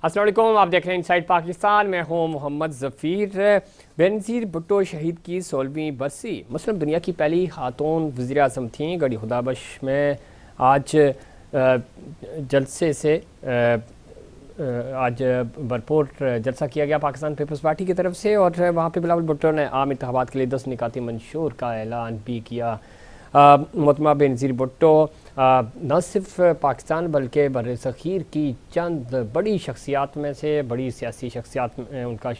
अस्सलाम वालेकुम, आप देख रहे हैं इनसाइड पाकिस्तान। मैं हूं मोहम्मद ज़फ़ीर। बेनज़ीर भुट्टो शहीद की 16वीं बरसी। मुस्लिम दुनिया की पहली खातून वज़ीर आज़म थीं। गढ़ी खुदाबश में आज जलसे से आज भरपूर जलसा किया गया पाकिस्तान पीपल्स पार्टी की तरफ से, और वहाँ पे बिलावल भुट्टो ने आम इंतखाबात के लिए 10 निकाती मंशूर का ऐलान भी किया। मोहतरमा बेनज़ीर भुट्टो न सिर्फ पाकिस्तान बल्कि बर सग़ीर की चंद बड़ी शख्सियात में से, बड़ी सियासी शख्सियात में उनका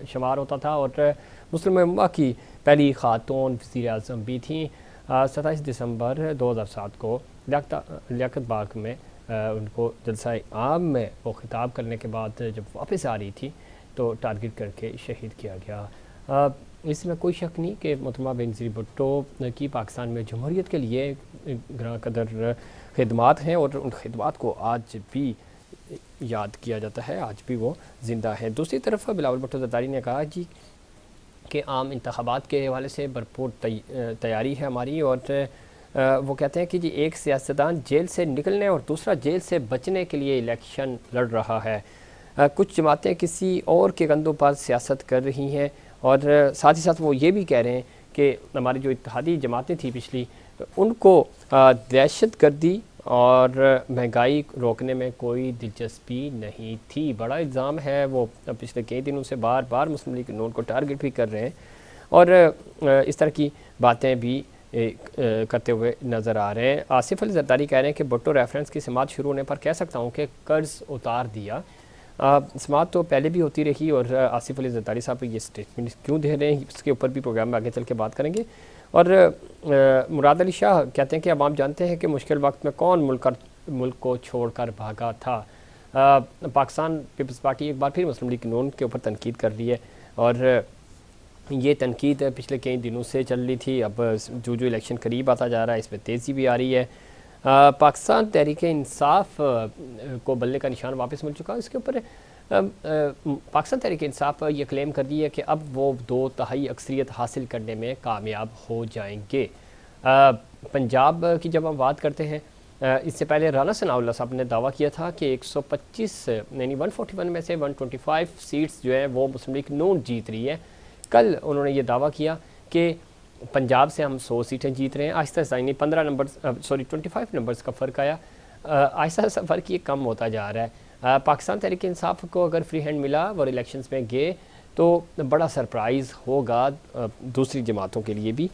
शुमार होता था, और मुस्लिम उम्मा की पहली खातून वज़ीर आज़म भी थी। 27 दिसंबर 2007 को लियाकत बाग में उनको जलसा आम में वो खिताब करने के बाद जब वापस आ रही थी तो टारगेट करके शहीद किया गया। इसमें कोई शक नहीं कि मोहतरमा बेनज़ीर भुट्टो की पाकिस्तान में जमहूरियत के लिए ग्रां कदर खिदमात हैं, और उन खिदमात को आज भी याद किया जाता है, आज भी वो ज़िंदा है। दूसरी तरफ बिलावल भुट्टो ज़रदारी ने कहा जी कि आम इंतखाबात के हवाले से भरपूर तैयारी है हमारी, और वो कहते हैं कि जी एक सियासतदान जेल से निकलने और दूसरा जेल से बचने के लिए इलेक्शन लड़ रहा है। कुछ जमातें किसी और के कंधों पर सियासत कर रही हैं, और साथ ही साथ वो ये भी कह रहे हैं कि हमारी जो इत्तेहादी जमातें थी पिछली, उनको दहशत गर्दी और महंगाई रोकने में कोई दिलचस्पी नहीं थी। बड़ा इल्ज़ाम है, वो पिछले कई दिनों से बार बार मुस्लिम लीग नून को टारगेट भी कर रहे हैं, और इस तरह की बातें भी करते हुए नज़र आ रहे हैं। आसिफ अली ज़रदारी कह रहे हैं कि भुट्टो रेफरेंस की समात शुरू होने पर कह सकता हूँ कि कर्ज उतार दिया। समात तो पहले भी होती रही, और आसिफ अली ज़रदारी साहब ये स्टेटमेंट क्यों दे रहे हैं इसके ऊपर भी प्रोग्राम में आगे चल के बात करेंगे। और मुराद अली शाह कहते हैं कि अब आप जानते हैं कि मुश्किल वक्त में कौन मुल्क को छोड़कर भागा था। पाकिस्तान पीपल्स पार्टी एक बार फिर मुस्लिम लीग नून के ऊपर तनकीद कर रही है, और ये तनकीद पिछले कई दिनों से चल रही थी। अब जो इलेक्शन करीब आता जा रहा है, इसमें तेज़ी भी आ रही है। पाकिस्तान तहरीक इंसाफ को बल्ले का निशान वापस मिल चुका है। इसके ऊपर पाकिस्तान तहरीक इंसाफ ये क्लेम कर रही है कि अब वो 2/3 अक्सरियत हासिल करने में कामयाब हो जाएंगे। पंजाब की जब हम बात करते हैं, इससे पहले राना सनाउल्लाह साहब ने दावा किया था कि 125 यानी 141 में से 125 सीट्स जो है वो मुस्लिम लीग नून जीत रही है। कल उन्होंने ये दावा किया कि पंजाब से हम 100 सीटें जीत रहे हैं। आहिस्ता आहिस्ता यानी 25 नंबर्स का फ़र्क आया। आहिस्ता आहिस्ता फ़र्क ये कम होता जा रहा है। पाकिस्तान तहरीक इंसाफ को अगर फ्री हैंड मिला और इलेक्शंस में गए तो बड़ा सरप्राइज़ होगा दूसरी जमातों के लिए भी।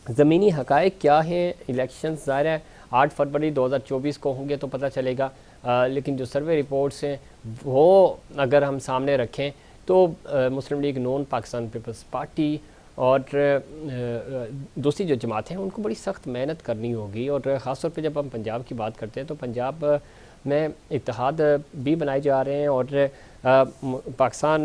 ज़मीनी हक़ाइक़ क्या हैं, इलेक्शंस ज़ाहिर है 8 फरवरी 2024 को होंगे तो पता चलेगा, लेकिन जो सर्वे रिपोर्ट्स हैं वो अगर हम सामने रखें तो मुस्लिम लीग नून, पाकिस्तान पीपल्स पार्टी और दूसरी जो जमातें हैं उनको बड़ी सख्त मेहनत करनी होगी। और ख़ास तौर पे जब हम पंजाब की बात करते हैं तो पंजाब में इत्तेहाद भी बनाए जा रहे हैं, और पाकिस्तान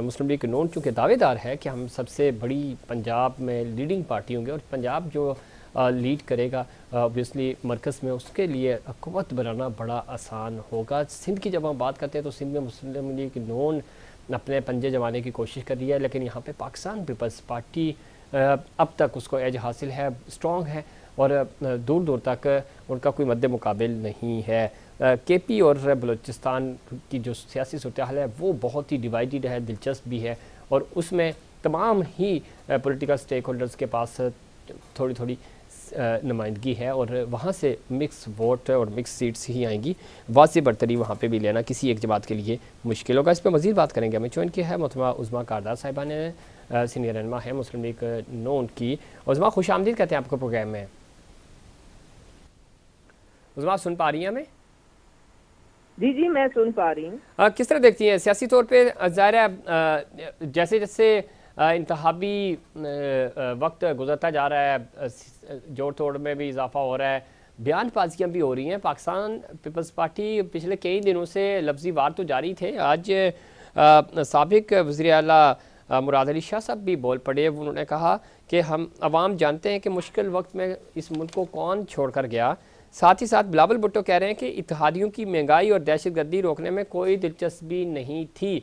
मुस्लिम लीग नून चूँकि दावेदार है कि हम सबसे बड़ी पंजाब में लीडिंग पार्टी होंगे, और पंजाब जो लीड करेगा ऑब्वियसली मरकज़ में, उसके लिए हुकूमत बनाना बड़ा आसान होगा। सिंध की जब हम बात करते हैं तो सिंध में मुस्लिम लीग नून अपने पंजे जमाने की कोशिश कर रही है, लेकिन यहाँ पे पाकिस्तान पीपल्स पार्टी अब तक उसको एज हासिल है, स्ट्रॉन्ग है, और दूर दूर तक उनका कोई मद्दे मुकाबिल नहीं है। केपी और बलूचिस्तान की जो सियासी सूरत हाल है वो बहुत ही डिवाइडेड है, दिलचस्प भी है, और उसमें तमाम ही पॉलिटिकल स्टेक होल्डर्स के पास थोड़ी थोड़ी नुमाइंदगी है, और वहाँ से मिक्स वोट और मिक्स सीट्स ही आएंगी। वाज़े बरतरी वहाँ पे भी लेना किसी एक जमात के लिए मुश्किल होगा। इस पर मज़ीद बात करेंगे। हमें ज्वाइन किया है मोहतरमा उज़मा कारदार साहिबा ने, सीनियर रहनुमा है मुस्लिम लीग नून की। उज़मा खुश आमदीद कहते हैं आपको प्रोग्राम में। उज़मा सुन पा रही हैं हमें? जी जी, मैं सुन पा रही हूँ। किस तरह देखती हैं सियासी तौर पे? ज़ाहिर है जैसे जैसे इंतहाबी वक्त गुजरता जा रहा है, जोड़ तोड़ में भी इजाफा हो रहा है, बयानबाजियाँ भी हो रही हैं। पाकिस्तान पीपल्स पार्टी पिछले कई दिनों से लफ्ज़ी वार तो जारी थे। आज साबिक वज़ीर आला मुराद अली शाह साहब भी बोल पड़े। उन्होंने कहा कि हम अवाम जानते हैं कि मुश्किल वक्त में इस मुल्क को कौन छोड़ कर गया। साथ ही साथ बिलावल भुट्टो कह रहे हैं कि इत्तेहादियों की महंगाई और दहशतगर्दी रोकने में कोई दिलचस्पी नहीं थी।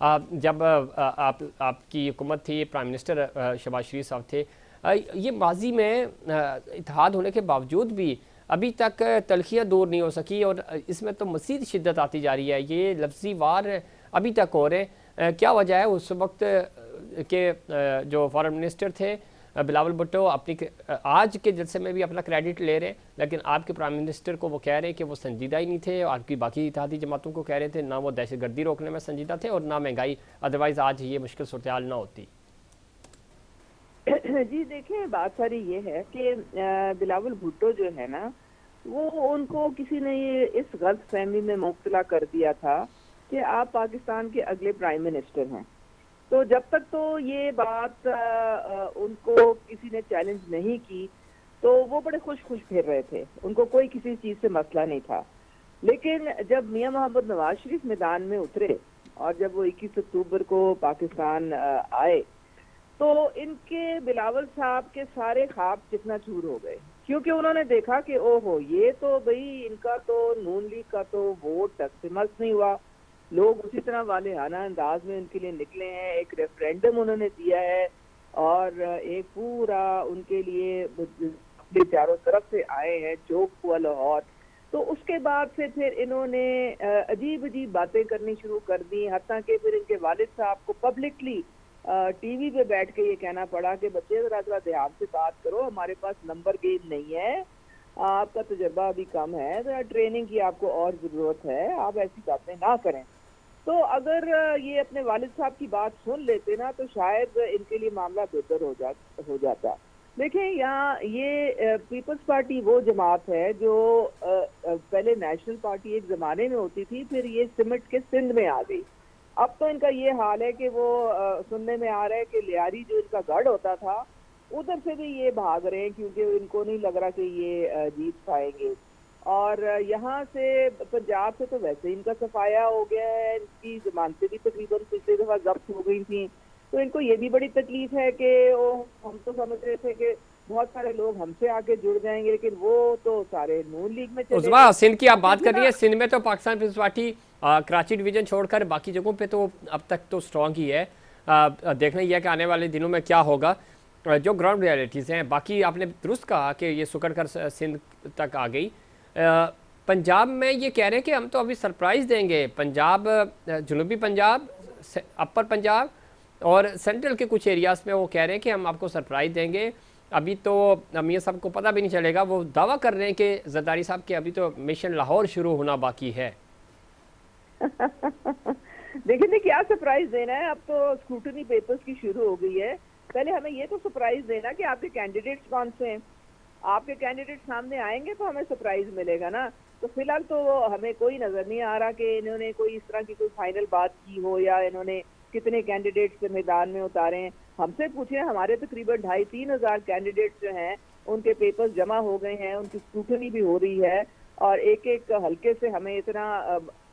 जब आपकी हुकूमत थी, प्राइम मिनिस्टर शहबाज शरीफ साहब थे, ये माजी में इत्तेहाद होने के बावजूद भी अभी तक तलखियाँ दूर नहीं हो सकी और इसमें तो मज़ीद शिद्दत आती जा रही है। ये लफ्ज़ी वार अभी तक हो रहे, क्या वजह है? उस वक्त के जो फॉरेन मिनिस्टर थे बिलावल भुट्टो आज के जलसे में भी अपना क्रेडिट ले रहे हैं, लेकिन आपके प्राइम मिनिस्टर को वो कह रहे हैं कि वो संजीदा ही नहीं थे, और आपकी बाकी इत्तेहादी जमातों को कह रहे थे ना वो दहशतगर्दी रोकने में संजीदा थे और ना महंगाई, अदरवाइज़ आज ये मुश्किल सूरत हाल ना होती। जी देखिए, बात सारी ये है कि बिलावल भुट्टो जो है ना, वो उनको किसी ने ये इस गलत फहमी में मुब्तला कर दिया था कि आप पाकिस्तान के अगले प्राइम मिनिस्टर हैं। तो जब तक तो ये बात उनको किसी ने चैलेंज नहीं की, तो वो बड़े खुश खुश फिर रहे थे, उनको कोई किसी चीज से मसला नहीं था। लेकिन जब मियां मोहम्मद नवाज शरीफ मैदान में उतरे और जब वो 21 अक्टूबर को पाकिस्तान आए, तो इनके बिलावल साहब के सारे ख्वाब चिकनाचूर हो गए, क्योंकि उन्होंने देखा कि ओहो, ये तो भाई इनका तो नून लीग का तो वोट तक से मस नहीं हुआ, लोग उसी तरह वालेहाना अंदाज में उनके लिए निकले हैं, एक रेफरेंडम उन्होंने दिया है और एक पूरा उनके लिए अपने चारों तरफ से आए हैं, चौक हुआ लाहौर। तो उसके बाद से फिर इन्होंने अजीब अजीब बातें करनी शुरू कर दी, हत्ता कि फिर इनके वालिद साहब को पब्लिकली टीवी पे बैठ के ये कहना पड़ा कि बच्चे जरा जरा ध्यान से बात करो, हमारे पास नंबर गेम नहीं है, आपका तजुर्बा अभी कम है, तो ट्रेनिंग की आपको और जरूरत है, आप ऐसी बातें ना करें। तो अगर ये अपने वालिद साहब की बात सुन लेते ना, तो शायद इनके लिए मामला बेहतर हो जाता। देखें, यहाँ ये पीपल्स पार्टी वो जमात है जो पहले नेशनल पार्टी एक जमाने में होती थी, फिर ये सिमट के सिंध में आ गई। अब तो इनका ये हाल है कि वो सुनने में आ रहा है कि लियारी जो इनका गढ़ होता था, उधर से भी ये भाग रहे हैं, क्योंकि इनको नहीं लग रहा कि ये जीत पाएंगे। और यहाँ से पंजाब से तो वैसे इनका सफाया हो गया है, इनकी जमानतें भी तकरीबन पिछली दफा जब्त हो गई थी, तो इनको ये भी बड़ी तकलीफ है कि हम तो समझ रहे थे कि बहुत सारे लोग हमसे आके जुड़ जाएंगे, लेकिन वो तो सारे नून लीग में चले उस्मा, सिंध की आप बात कर रही है, सिंध में तो Pakistan Peoples Party Karachi division छोड़कर बाकी जगहों पे तो अब तक तो स्ट्रॉन्ग ही है। देखना ही है कि आने वाले दिनों में क्या होगा। जो ग्राउंड रियलिटीज़ हैं, बाकी आपने दुरुस्त कहा कि ये सुकड़ कर सिंध तक आ गई। पंजाब में ये कह रहे हैं कि हम तो अभी सरप्राइज़ देंगे, पंजाब, जनूबी पंजाब, अपर पंजाब और सेंट्रल के कुछ एरियाज़ में वो कह रहे हैं कि हम आपको सरप्राइज़ देंगे। अभी तो मियां साहब को पता भी नहीं चलेगा, वो दावा कर रहे हैं कि जरदारी साहब के अभी तो मिशन लाहौर शुरू होना बाकी है। देखिए क्या सरप्राइज देना है, अब तो स्क्रूटनी पेपर्स की शुरू हो गई है। पहले हमें ये तो सरप्राइज देना कि आपके कैंडिडेट्स कौन से हैं, आपके कैंडिडेट सामने आएंगे तो हमें सरप्राइज मिलेगा ना। तो फिलहाल तो हमें कोई नजर नहीं आ रहा कि इन्होंने कोई इस तरह की कोई फाइनल बात की हो, या इन्होंने कितने कैंडिडेट्स मैदान में उतारे हैं। हमसे पूछे, हमारे तकरीबन 2,500-3 हजार कैंडिडेट्स जो हैं उनके पेपर्स जमा हो गए हैं, उनकी स्क्रूटनी भी हो रही है, और एक एक हल्के से हमें इतना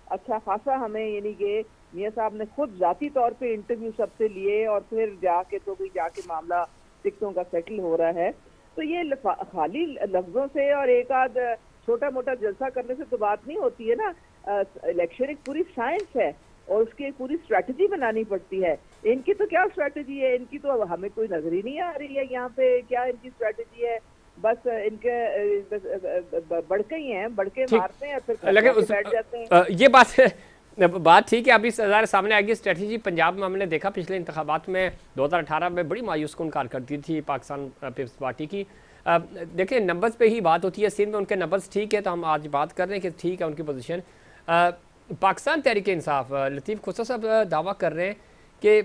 अच्छा खासा हमें, यानी कि मियां साहब ने खुद जाती तौर पे इंटरव्यू सबसे लिए और फिर जाके मामला टिकटों का सेटल हो रहा है। तो ये खाली लफ्जों से और एक आध छोटा मोटा जलसा करने से तो बात नहीं होती है ना। इलेक्शन एक पूरी साइंस है और उसकी एक पूरी स्ट्रैटेजी बनानी पड़ती है। इनकी तो क्या स्ट्रैटेजी है, इनकी तो हमें कोई नजर ही नहीं आ रही है यहाँ पे क्या इनकी स्ट्रैटेजी है। बस इनके बड़के ही हैं, बड़के मारते हैं फिर बैठ जाते हैं। ये बात ठीक है, अभी ज़रा सामने आएगी स्ट्रेटजी। पंजाब में हमने देखा पिछले इंतखाबात में 2018 में बड़ी मायूस कुन कारकर्दगी थी पाकिस्तान पीपल्स पार्टी की। देखिए नंबर्स पे ही बात होती है, सिंध में उनके नंबर्स ठीक है तो हम आज बात कर रहे हैं कि ठीक है उनकी पोजीशन। पाकिस्तान तहरीक इंसाफ, लतीफ़ खुसर साहब दावा कर रहे हैं कि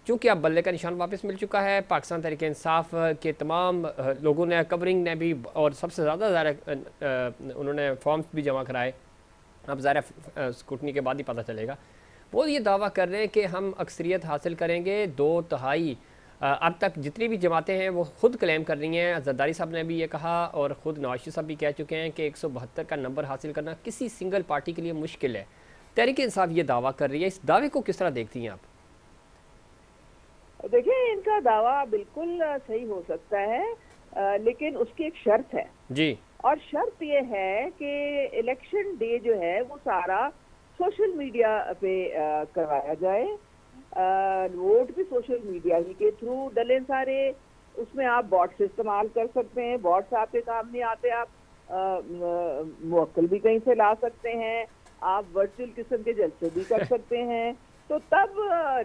चूँकि अब बल्ले का निशान वापस मिल चुका है, पाकिस्तान तहरीक इंसाफ के तमाम लोगों ने, कवरिंग ने भी, और सबसे ज़्यादा उन्होंने फॉर्म्स भी जमा कराए, अब ज़रा स्कूटनी के बाद ही पता चलेगा। वो ये दावा कर रहे हैं कि हम अक्सरियत हासिल करेंगे, 2/3। अब तक जितनी भी जमातें हैं वो खुद क्लेम कर रही हैं, जरदारी साहब ने भी ये कहा और ख़ुद नवाज शरीफ साहब भी कह चुके हैं कि 172 का नंबर हासिल करना किसी सिंगल पार्टी के लिए मुश्किल है। तहरीक इंसाफ ये दावा कर रही है, इस दावे को किस तरह देखती हैं आप? देखिए इनका दावा बिल्कुल सही हो सकता है, लेकिन उसकी एक शर्त है जी, और शर्त ये है कि इलेक्शन डे जो है वो सारा सोशल मीडिया पे करवाया जाए, वोट भी सोशल मीडिया ही के थ्रू डले सारे। उसमें आप बॉट्स इस्तेमाल कर सकते हैं, बॉट्स आपके काम नहीं आते, आप मुवक्किल भी कहीं से ला सकते हैं, आप वर्चुअल किस्म के जलसे भी कर सकते हैं, तो तब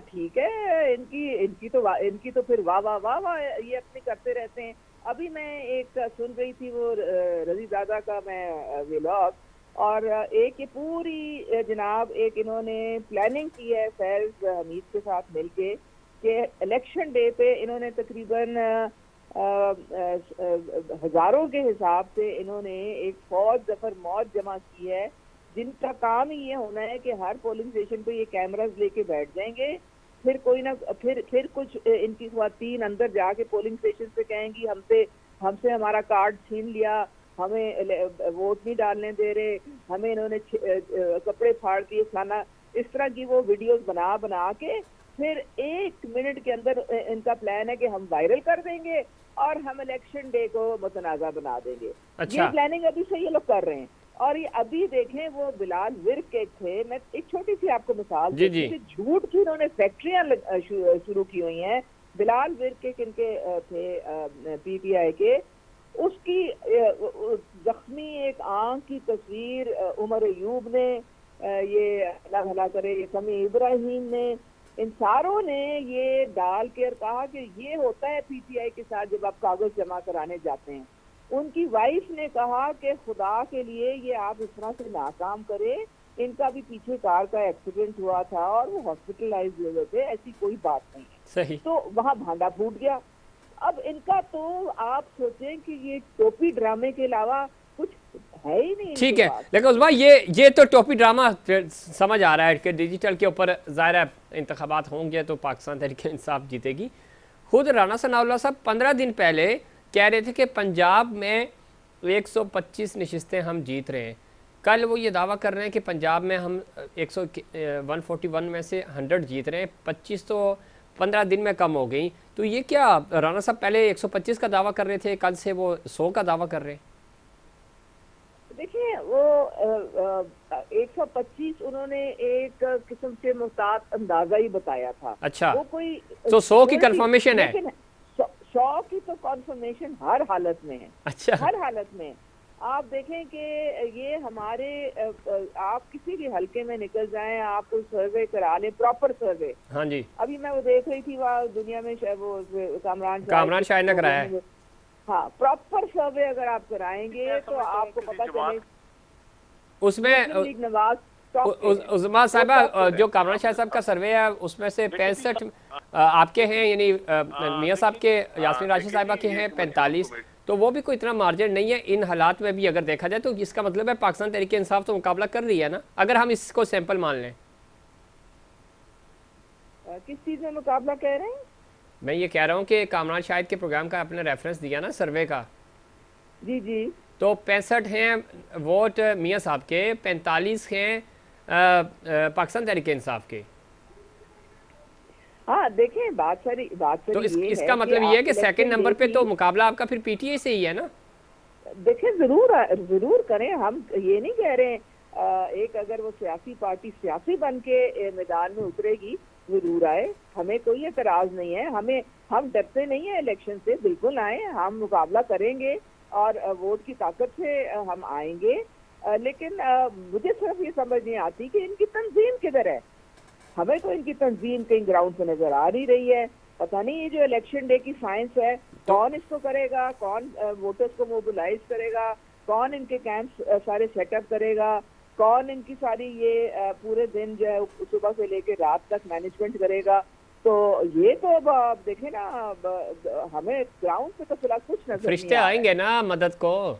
ठीक है। इनकी तो फिर वाह वाह वाह वाह ये अपनी करते रहते हैं। अभी मैं एक सुन रही थी वो रजी दादा का मैं व्लॉग, और एक ये पूरी जनाब एक इन्होंने प्लानिंग की है फैज हमीद के साथ मिलके कि इलेक्शन डे पे इन्होंने तकरीबन हजारों के हिसाब से इन्होंने एक फौज जफर मौज जमा की है, जिनका काम ही ये होना है कि हर पोलिंग स्टेशन पे ये कैमरास लेके बैठ जाएंगे। फिर कोई ना फिर कुछ इनकी ख्वातीन अंदर जाके पोलिंग स्टेशन पे कहेंगी हमसे हमसे हमारा कार्ड छीन लिया, हमें वोट नहीं डालने दे रहे, हमें इन्होंने कपड़े फाड़ दिए फलाना। इस तरह की वो वीडियोस बना बना के फिर 1 मिनट के अंदर इनका प्लान है कि हम वायरल कर देंगे और हम इलेक्शन डे को मुतनाज़ा बना देंगे। अच्छा। ये प्लानिंग अभी से ये लोग कर रहे हैं। और ये अभी देखें वो बिलाल विर्क एक थे, मैं एक छोटी सी आपको मिसाल जी जी। झूठ की इन्होंने फैक्ट्रियां शुरू की हुई हैं। बिलाल विर्क एक इनके थे पीटीआई के, उसकी जख्मी एक आंख की तस्वीर उमर अयूब ने, ये अल्लाह भला करे ये समी इब्राहिम ने, इन सारों ने ये डाल के और कहा कि ये होता है पीटीआई के साथ जब आप कागज जमा कराने जाते हैं। उनकी वाइफ ने कहा कि खुदा के लिए ये आप इस तरह से नाकाम करें, इनका भी पीछे कार का एक्सीडेंट हुआ था और वो हॉस्पिटलाइज हुए थे, ऐसी कोई बात नहीं है। सही। तो वहां भांडा फूट गया। अब इनका तो आप सोचें कि ये टोपी ड्रामे के अलावा कुछ है ही नहीं। ठीक है, लेकिन उस बार ये तो टोपी ड्रामा समझ आ रहा है कि डिजिटल के ऊपर ज़ाहिर है इंतखाबात होंगे तो पाकिस्तान तहरीक इंसाफ जीतेगी। खुद राना सनाउल्लाह साहब 15 दिन पहले कह रहे थे कि पंजाब में 125 नशिस्तें हम जीत रहे हैं। कल वो ये दावा कर रहे हैं कि पंजाब में हम 141 में से 100 जीत रहे हैं, 25 तो 15 दिन में कम हो गई। तो ये क्या राना साहब पहले 125 का दावा कर रहे थे, कल से वो 100 का दावा कर रहे हैं? देखिए वो 125 उन्होंने एक किस्म से मुहतात अंदाजा ही बताया था। अच्छा, वो कोई तो 100 की कंफर्मेशन है? 100 की तो कंफर्मेशन हर हालत में है। अच्छा, हर हालत में आप देखें कि ये हमारे आप किसी भी हलके में निकल जाएं, आप कोई सर्वे करा लें, प्रॉपर सर्वे। हाँ जी। अभी मैं वो देख रही थी वहाँ दुनिया में वो कामरान शाह ने कराया है। हाँ, प्रॉपर सर्वे अगर आप कराएंगे तो आपको पता चले उसमें उज़मा साहिबा जो कामरान शाह साहब का सर्वे है उसमें से 65 आपके हैं, यानी मियाँ साहब के, यास्मीन राशिद साहिबा के हैं 45, तो वो भी कोई इतना मार्जिन नहीं है। इन हालात में भी अगर देखा जाए तो इसका मतलब है पाकिस्तान तहरीक इंसाफ तो मुकाबला कर रही है ना, अगर हम इसको सैंपल मान लें। किस चीज़ में मुकाबला कह रहे हैं? मैं ये कह रहा हूँ कि कामरान शाहिद के प्रोग्राम का आपने रेफरेंस दिया ना सर्वे का, जी जी, तो 65 हैं वोट मियाँ साहब के, 45 हैं पाकिस्तान तहरीक इंसाफ के। हाँ देखें बात सारी तो इसका है मतलब ये है कि सेकंड नंबर पे तो मुकाबला आपका फिर पीटीआई से ही है ना? देखें जरूर करें, हम ये नहीं कह रहे हैं एक अगर वो सियासी पार्टी सियासी बन के मैदान में उतरेगी जरूर आए, हमें कोई एतराज नहीं है। हम डरते नहीं है इलेक्शन से, बिल्कुल आए, हम मुकाबला करेंगे और वोट की ताकत से हम आएंगे। लेकिन मुझे सिर्फ ये समझ नहीं आती कि इनकी तंजीम किधर है। हमें तो इनकी तंजीम कहीं ग्राउंड पे नजर आ नहीं रही है। पता नहीं ये जो इलेक्शन डे की साइंस है, कौन इसको करेगा, कौन वोटर्स को मोबिलाइज करेगा, कौन इनके कैंप्स सारे सेटअप करेगा, कौन इनकी सारी ये पूरे दिन जो है सुबह से लेकर रात तक मैनेजमेंट करेगा। तो ये तो अब आप देखें ना, हमें ग्राउंड पे तो फिलहाल कुछ नजर फरिश्ते आएंगे ना मदद को।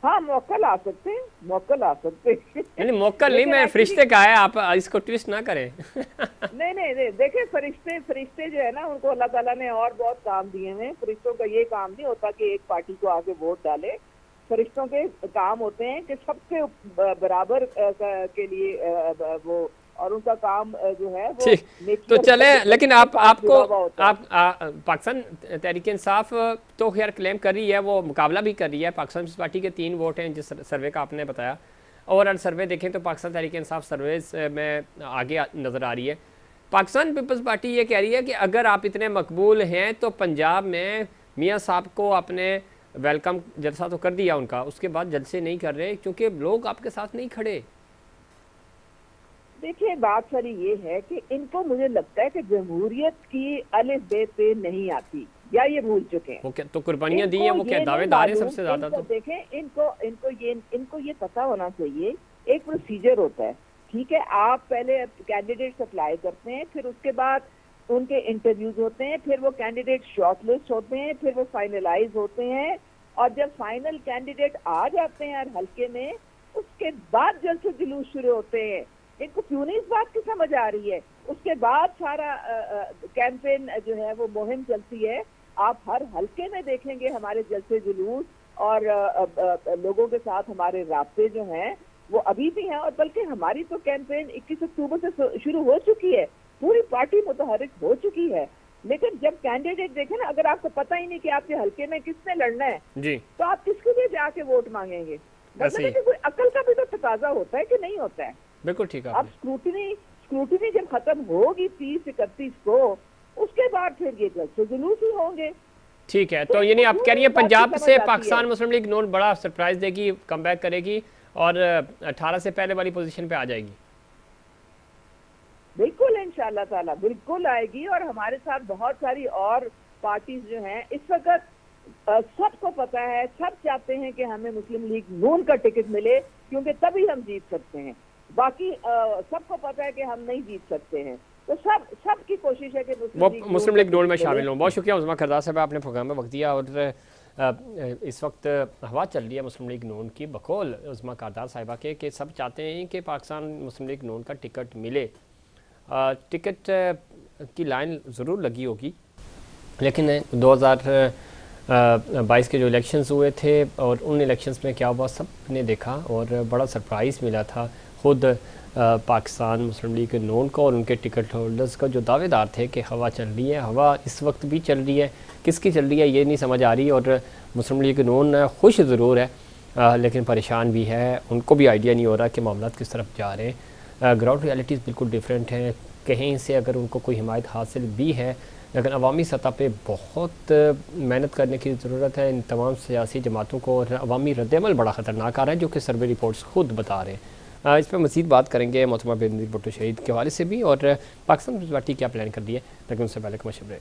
हाँ मौक्कल आ सकते हैं, मौक्कल आ सकते हैं। नहीं मौक्कल नहीं, मैं फरिश्ते का है, आप इसको ट्विस्ट ना करें। नहीं देखें, फरिश्ते जो है ना उनको अल्लाह ताला ने और बहुत काम दिए हैं। फरिश्तों का ये काम नहीं होता कि एक पार्टी को आगे वोट डाले। फरिश्तों के काम होते हैं कि सबके बराबर के लिए वो, और उनका काम जो है वो तो चले। लेकिन आपको पाकिस्तान तहरीक इंसाफ तो खैर क्लेम कर रही है, वो मुकाबला भी कर रही है। पाकिस्तान पीपल्स पार्टी के 3 वोट हैं जिस सर्वे का आपने बताया। ओवरऑल सर्वे देखें तो पाकिस्तान तहरीक इंसाफ सर्वे में आगे नज़र आ रही है। पाकिस्तान पीपल्स पार्टी ये कह रही है कि अगर आप इतने मकबूल हैं तो पंजाब में मियाँ साहब को अपने वेलकम जलसा तो कर दिया उनका, उसके बाद जलसे नहीं कर रहे क्योंकि लोग आपके साथ नहीं खड़े। देखिए बात सारी ये है कि इनको, मुझे लगता है कि जमहूरियत की अलिफ बे पे नहीं आती, या ये भूल चुके हैं। वो क्या तो कुर्बानियां दी हैं, वो इनको क्या ये नहीं दावेदार हैं मालूम, सबसे ज़्यादा इनको तो। देखें, इनको ये पता होना चाहिए, एक प्रोसीजर होता है। ठीक है, आप पहले कैंडिडेट्स अप्लाई करते हैं, फिर उसके बाद उनके इंटरव्यूज होते हैं, फिर वो कैंडिडेट शॉर्टलिस्ट होते हैं, फिर वो फाइनलाइज होते हैं, और जब फाइनल कैंडिडेट आ जाते हैं हर हल्के में, उसके बाद जलसे जुलूस शुरू होते हैं। इनको क्यों नहीं इस बात की समझ आ रही है? उसके बाद सारा कैंपेन जो है वो मुहिम चलती है। आप हर हल्के में देखेंगे हमारे जलसे जुलूस, और लोगों के साथ हमारे रास्ते जो हैं वो अभी भी हैं, और बल्कि हमारी तो कैंपेन 21 अक्टूबर से शुरू हो चुकी है, पूरी पार्टी मुतहरिक हो चुकी है। लेकिन जब कैंडिडेट देखें ना, अगर आपको पता ही नहीं कि आपके हल्के में किसने लड़ना है, जी तो आप किसके लिए जाके वोट मांगेंगे? ऐसे मतलब है ही, कि कोई अकल का भी तो तकाजा होता है कि नहीं होता है? बिल्कुल ठीक है अब आपने। स्क्रूटिनी जब खत्म होगी 30-31 को, उसके बाद फिर ये जलसे जुलूस ही होंगे। ठीक है, तो तो इनको यानी आप क्यों कह रही नहीं है इस बात की पंजाब समझ से आती है? पाकिस्तान मुस्लिम लीग नून बड़ा सरप्राइज देगी, कम बैक करेगी और 18 से पहले वाली पोजीशन पे आ जाएगी। बिल्कुल इंशाल्लाह ताला बिल्कुल आएगी, और हमारे साथ बहुत सारी और पार्टीज जो हैं इस वक्त, सबको पता है, सब चाहते हैं कि हमें मुस्लिम लीग नून का टिकट मिले, क्योंकि तभी हम जीत सकते हैं। बाकी सबको पता है कि हम नहीं जीत सकते हैं, तो सबकी कोशिश है कि वो मुस्लिम मुस्लिम लीग लीग नून नून में का टिकट शामिल मिले। हूँ। बहुत शुक्रिया उज़मा करदार साहब, आपने प्रोग्राम में वक्त दिया। और इस वक्त हवा चल रही है मुस्लिम लीग नून की, बकौल उज़मा करदार साहिबा के, कि सब चाहते हैं कि पाकिस्तान मुस्लिम लीग नून का टिकट मिले। टिकट की लाइन ज़रूर लगी होगी, लेकिन 2022 के जो इलेक्शंस हुए थे और उन इलेक्शंस में क्या हुआ सब ने देखा, और बड़ा सरप्राइज़ मिला था खुद पाकिस्तान मुस्लिम लीग नून को और उनके टिकट होल्डर्स का, जो दावेदार थे कि हवा चल रही है। हवा इस वक्त भी चल रही है, किसकी चल रही है ये नहीं समझ आ रही। और मुस्लिम लीग नून खुश ज़रूर है, लेकिन परेशान भी है, उनको भी आइडिया नहीं हो रहा कि मामला किस तरफ जा रहे हैं। ग्राउंड रियलिटीज़ बिल्कुल डिफरेंट हैं। कहीं से अगर उनको कोई हिमायत हासिल भी है, लेकिन अवामी सतह पे बहुत मेहनत करने की ज़रूरत है इन तमाम सियासी जमातों को, और अवामी रद्दमल बड़ा ख़तरनाक आ रहा है, जो कि सर्वे रिपोर्ट्स खुद बता रहे हैं। इस पर मज़ीद बात करेंगे मोहतरमा बेनज़ीर भुट्टो शहीद के हवाले से भी, और पाकिस्तान पीपल्स पार्टी क्या प्लान कर दी है, लेकिन उससे पहले मशवरे।